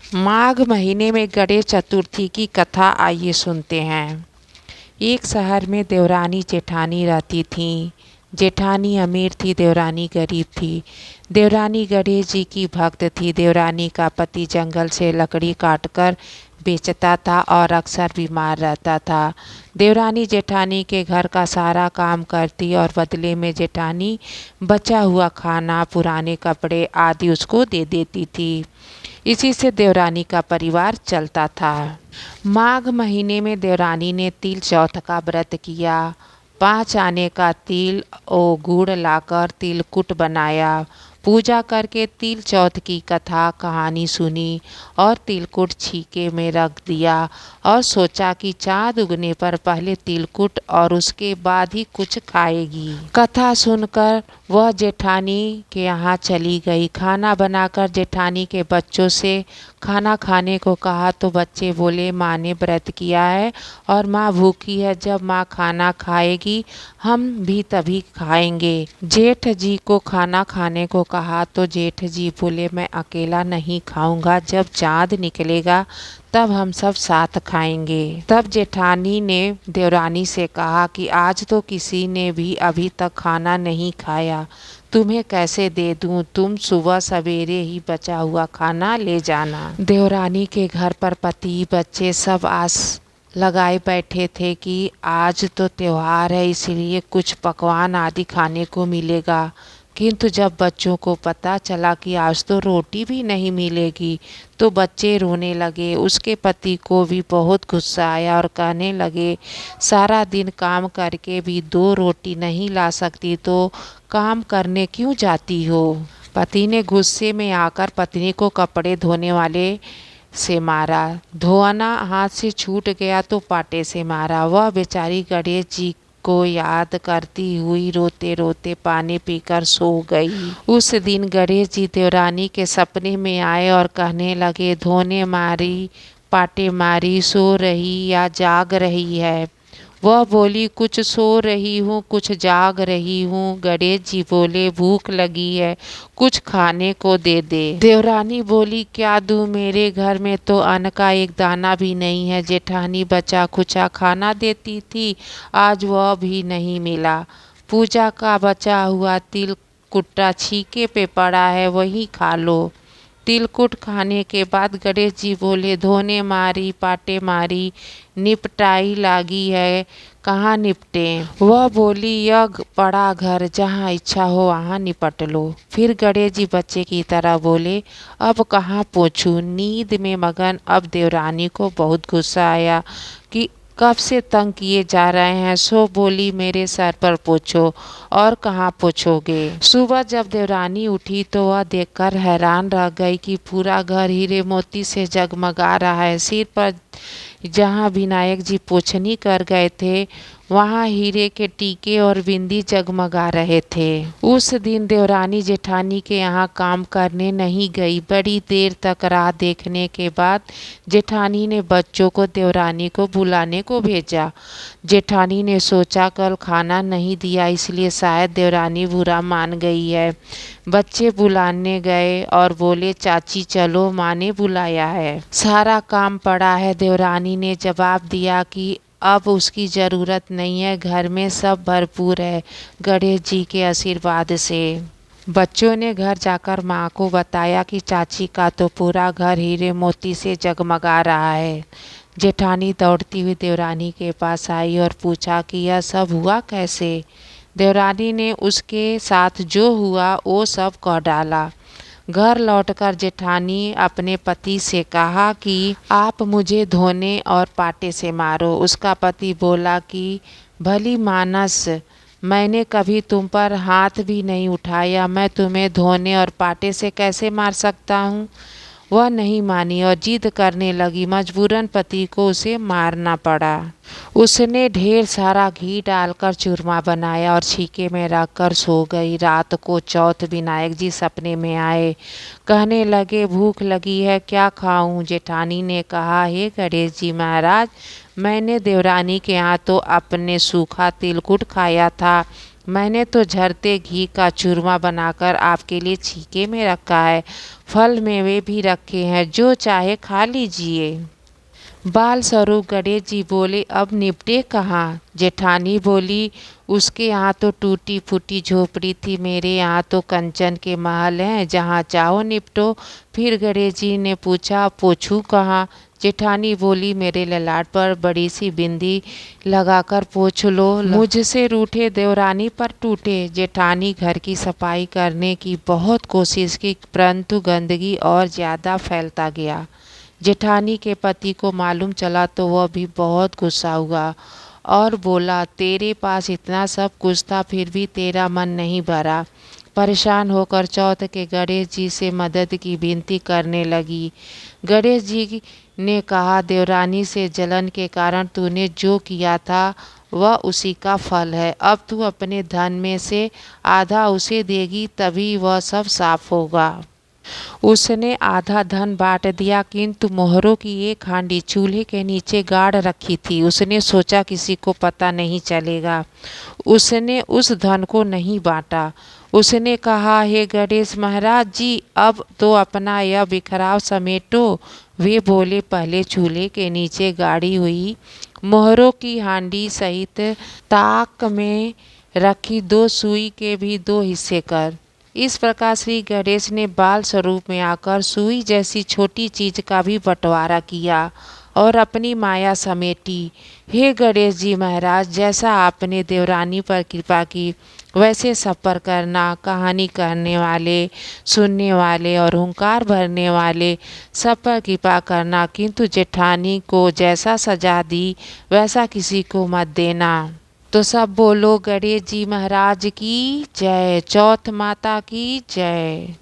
माघ महीने में गणेश चतुर्थी की कथा आइए सुनते हैं। एक शहर में देवरानी जेठानी रहती थीं। जेठानी अमीर थी, देवरानी गरीब थी। देवरानी गणेश जी की भक्त थी। देवरानी का पति जंगल से लकड़ी काटकर बेचता था और अक्सर बीमार रहता था। देवरानी जेठानी के घर का सारा काम करती और बदले में जेठानी बचा हुआ खाना, पुराने कपड़े आदि उसको दे देती थी। इसी से देवरानी का परिवार चलता था। माघ महीने में देवरानी ने तिल चौथ का व्रत किया। 5 आने का तिल और गुड़ लाकर तिलकुट बनाया। पूजा करके तिल चौथ की कथा कहानी सुनी और तिलकुट छीके में रख दिया और सोचा कि चाँद उगने पर पहले तिलकुट और उसके बाद ही कुछ खाएगी। कथा सुनकर वह जेठानी के यहाँ चली गई। खाना बनाकर जेठानी के बच्चों से खाना खाने को कहा तो बच्चे बोले माँ ने व्रत किया है और माँ भूखी है, जब माँ खाना खाएगी हम भी तभी खाएंगे। जेठ जी को खाना खाने को कहा तो जेठ जी बोले मैं अकेला नहीं खाऊंगा, जब चाँद निकलेगा तब हम सब साथ खाएंगे। तब जेठानी ने देवरानी से कहा कि आज तो किसी ने भी अभी तक खाना नहीं खाया, तुम्हें कैसे दे दूं, तुम सुबह सवेरे ही बचा हुआ खाना ले जाना। देवरानी के घर पर पति बच्चे सब आस लगाए बैठे थे कि आज तो त्योहार है, इसलिए कुछ पकवान आदि खाने को मिलेगा। किंतु जब बच्चों को पता चला कि आज तो रोटी भी नहीं मिलेगी तो बच्चे रोने लगे। उसके पति को भी बहुत गुस्सा आया और कहने लगे सारा दिन काम करके भी 2 रोटी नहीं ला सकती तो काम करने क्यों जाती हो। पति ने गुस्से में आकर पत्नी को कपड़े धोने वाले से मारा। धोना हाथ से छूट गया तो पाटे से मारा। वह बेचारी गणेश जी को याद करती हुई रोते रोते पानी पीकर सो गई। उस दिन गणेश जी देवरानी के सपने में आए और कहने लगे धोने मारी, पाटे मारी, सो रही या जाग रही है। वह बोली कुछ सो रही हूँ, कुछ जाग रही हूँ। गणेश जी बोले भूख लगी है, कुछ खाने को दे दे। देवरानी बोली क्या दूँ, मेरे घर में तो अन्न का एक दाना भी नहीं है। जेठानी बचा खुचा खाना देती थी, आज वह भी नहीं मिला। पूजा का बचा हुआ तिल कुट्टा छीके पे पड़ा है, वही खा लो। तिलकुट खाने के बाद गणेश जी बोले धोने मारी, पाटे मारी, निपटाई लागी है, कहाँ निपटे। वह बोली यह बड़ा घर, जहाँ इच्छा हो वहाँ निपट लो। फिर गणेश जी बच्चे की तरह बोले अब कहाँ पोंछूं। नींद में मगन अब देवरानी को बहुत गुस्सा आया कि कब से तंग किए जा रहे हैं, सो बोली मेरे सर पर पोछो। और कहाँ पोछोगे। सुबह जब देवरानी उठी तो वह देखकर हैरान रह गई कि पूरा घर हीरे मोती से जगमगा रहा है। सिर पर जहाँ विनायक जी पोछनी कर गए थे वहाँ हीरे के टीके और बिंदी जगमगा रहे थे। उस दिन देवरानी जेठानी के यहाँ काम करने नहीं गई। बड़ी देर तक राह देखने के बाद जेठानी ने बच्चों को देवरानी को बुलाने को भेजा। जेठानी ने सोचा कल खाना नहीं दिया इसलिए शायद देवरानी बुरा मान गई है। बच्चे बुलाने गए और बोले चाची चलो, माँ ने बुलाया है, सारा काम पड़ा है। देवरानी ने जवाब दिया कि अब उसकी ज़रूरत नहीं है, घर में सब भरपूर है गणेश जी के आशीर्वाद से। बच्चों ने घर जाकर माँ को बताया कि चाची का तो पूरा घर हीरे मोती से जगमगा रहा है। जेठानी दौड़ती हुई देवरानी के पास आई और पूछा कि यह सब हुआ कैसे। देवरानी ने उसके साथ जो हुआ वो सब कह डाला। घर लौटकर जेठानी अपने पति से कहा कि आप मुझे धोने और पाटे से मारो। उसका पति बोला कि भली मानस, मैंने कभी तुम पर हाथ भी नहीं उठाया, मैं तुम्हें धोने और पाटे से कैसे मार सकता हूँ। वह नहीं मानी और जिद करने लगी। मजबूरन पति को उसे मारना पड़ा। उसने ढेर सारा घी डालकर चूरमा बनाया और छीके में रखकर सो गई। रात को चौथ विनायक जी सपने में आए। कहने लगे भूख लगी है, क्या खाऊं। जेठानी ने कहा हे गणेश जी महाराज, मैंने देवरानी के यहाँ तो अपने सूखा तिलकुट खाया था, मैंने तो झरते घी का चूरमा बनाकर आपके लिए छीके में रखा है। फल मेवे भी रखे हैं, जो चाहे खा लीजिए। बाल स्वरूप गणेश जी बोले, अब निपटे कहाँ? जेठानी बोली, उसके यहाँ तो टूटी फूटी झोपड़ी थी, मेरे यहाँ तो कंचन के महल हैं, जहाँ चाहो निपटो। फिर गणेश जी ने पूछा, पोछूं कहाँ? जेठानी बोली, मेरे ललाट पर बड़ी सी बिंदी लगाकर पोछ लो। मुझसे रूठे देवरानी पर टूटे। जेठानी घर की सफाई करने की बहुत कोशिश की, परंतु गंदगी और ज़्यादा फैलता गया। जेठानी के पति को मालूम चला तो वह भी बहुत गुस्सा हुआ और बोला, तेरे पास इतना सब कुछ था, फिर भी तेरा मन नहीं भरा। परेशान होकर चौथ के गणेश जी से मदद की विनती करने लगी। गणेश जी ने कहा, देवरानी से जलन के कारण तूने जो किया था वह उसी का फल है। अब तू अपने धन में से आधा उसे देगी, तभी वह सब साफ होगा। उसने आधा धन बांट दिया, किंतु मोहरों की एक हांडी चूल्हे के नीचे गाड़ रखी थी। उसने सोचा किसी को पता नहीं चलेगा। उसने उस धन को नहीं बांटा। उसने कहा, हे गणेश महाराज जी, अब तो अपना यह बिखराव समेटो। वे बोले, पहले चूल्हे के नीचे गाड़ी हुई मोहरों की हांडी सहित ताक में रखी 2 सुई के भी 2 हिस्से कर। इस प्रकार श्री गणेश ने बाल स्वरूप में आकर सुई जैसी छोटी चीज का भी बंटवारा किया और अपनी माया समेटी। हे गणेश जी महाराज, जैसा आपने देवरानी पर कृपा की, वैसे सब पर करना। कहानी करने वाले, सुनने वाले और हुंकार भरने वाले सब पर कृपा करना, किंतु जेठानी को जैसा सजा दी वैसा किसी को मत देना। तो सब बोलो, गणेश जी महाराज की जय। चौथ माता की जय।